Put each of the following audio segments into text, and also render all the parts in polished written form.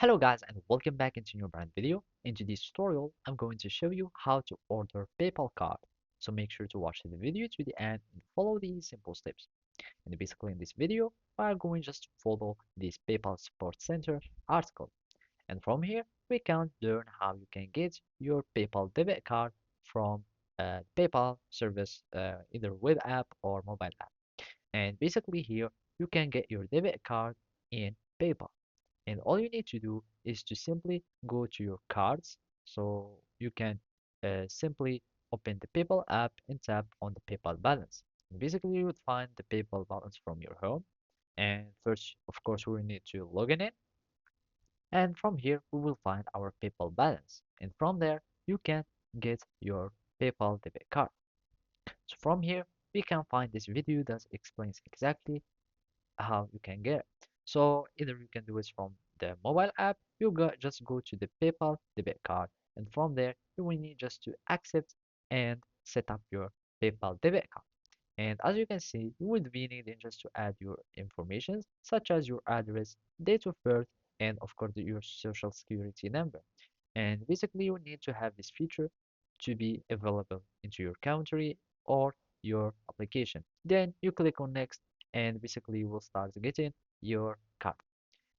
Hello guys and welcome back into your brand video. In today's tutorial, I'm going to show you how to order PayPal card. So make sure to watch the video to the end and follow these simple steps. And basically in this video, we are going just to follow this PayPal Support Center article. And from here, we can learn how you can get your PayPal debit card from PayPal service, either web app or mobile app. And basically here, you can get your debit card in PayPal. And all you need to do is to simply go to your cards. So you can simply open the PayPal app and tap on the PayPal balance. And basically, you would find the PayPal balance from your home. And first, of course, we will need to log in it. And from here, we will find our PayPal balance. And from there, you can get your PayPal debit card. So from here, we can find this video that explains exactly how you can get it. So either you can do it from the mobile app, just go to the PayPal debit card, and from there you will need just to accept and set up your PayPal debit card. And as you can see, you will be needing just to add your information such as your address, date of birth, and of course your social security number. And basically you need to have this feature to be available into your country or your application. Then you click on next and basically you will start getting your card.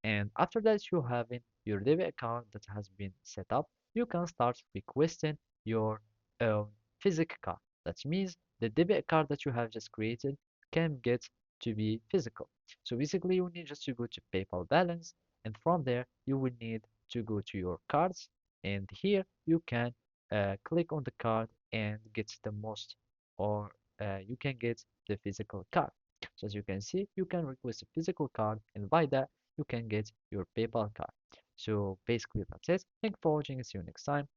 And after that you having your debit card that has been set up, you can start requesting your own physical card. That means the debit card that you have just created can get to be physical. So basically you need just to go to PayPal balance, and from there you will need to go to your cards, and here you can click on the card and get the most, or you can get the physical card. So as you can see, you can request a physical card, and by that you can get your PayPal card. So basically that's it. Thank you for watching and see you next time.